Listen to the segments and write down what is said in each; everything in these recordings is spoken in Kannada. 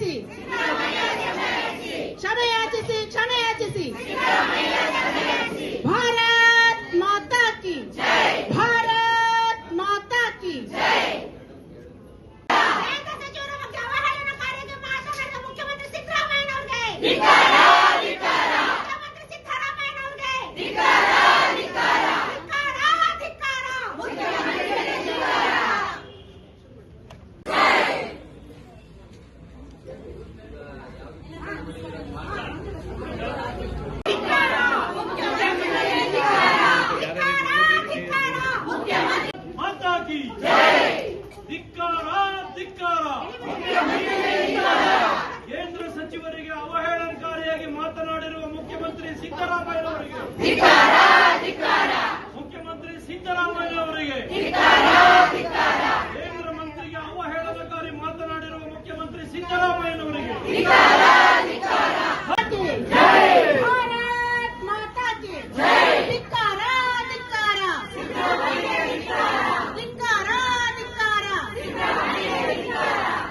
ಕ್ಷಮೆಯಾಚಿಸಿ ಕ್ಷಮೆಯಾಚಿಸಿ ಕ್ಷಮೆಯಾಚಿಸಿ ಭಾರತ್ ಮಾತಾ ಕಿ ಭಾರತ್ ಮಾತಾ ಕಿ ಕೇಂದ್ರ ಸಚಿವರ ಬಗ್ಗೆ ಅವಹೇಳನಕಾರಿಗೆ ಮಾತನಾಡಿದ ಮುಖ್ಯಮಂತ್ರಿ ಸಿದ್ದರಾಮಯ್ಯನವರಿಗೆ ಮುಖ್ಯಮಂತ್ರಿ ಸಿದ್ದರಾಮಯ್ಯನವರಿಗೆ माता की जय। धिक्कार धिक्कार ಕೇಂದ್ರ ಸಚಿವರಿಗೆ ಅವಹೇಳನಕಾರಿಯಾಗಿ ಮಾತನಾಡಿರುವ ಮುಖ್ಯಮಂತ್ರಿ ಸಿದ್ದರಾಮಯ್ಯನವರಿಗೆ ಮುಖ್ಯಮಂತ್ರಿ ಸಿದ್ದರಾಮಯ್ಯನವರಿಗೆ ಕೇಂದ್ರ ಮಂತ್ರಿಗೆ ಅವಹೇಳನಕಾರಿ ಮಾತನಾಡಿರುವ ಮುಖ್ಯಮಂತ್ರಿ ಸಿದ್ದರಾಮಯ್ಯನವರಿಗೆ ಭಾರತ್ ಮಾತಾ ಕಿ ಧಿಕ್ಕಾರ ಧಿಕ್ಕಾರ ಧಿಕ್ಕಾರ ಧಿಕ್ಕಾರ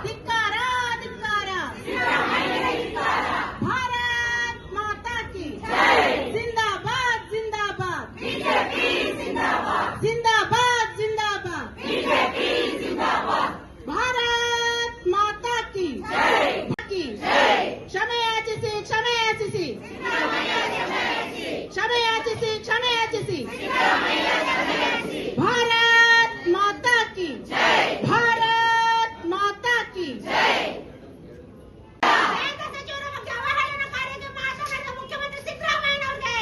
ಧಿಕ್ಕಾರ ಧಿಕ್ಕಾರ ಭಾರತ್ ಮಾತಾ ಕಿ ಜಿಂದಾಬಾದ್ ಜಿಂದಾಬಾದ್ ಜಿಂದಾಬಾದ್ ಜಿಂದಾಬಾದ್ ಭಾರತ್ ಮಾತಾ ಕಿ ಕ್ಷಮೆಯಾಚಿಸಿ ಕ್ಷಮೆಯಾಚಿಸಿ ಕ್ಷಮೆಯಾಚಿಸಿ ಕ್ಷಮೆಯಾಚಿಸಿ ಭಾರತ್ ಮಾತಾ ಕಿ ಭಾರತ್ ಮಾತಾ ಕಿ ಕೇಂದ್ರ ಸಚಿವರ ಬಗ್ಗೆ ಅವಹೇಳನಕಾರಿಗೆ ಮಾತನಾಡಿದ ಮುಖ್ಯಮಂತ್ರಿ ಸಿದ್ದರಾಮಯ್ಯನವರಿಗೆ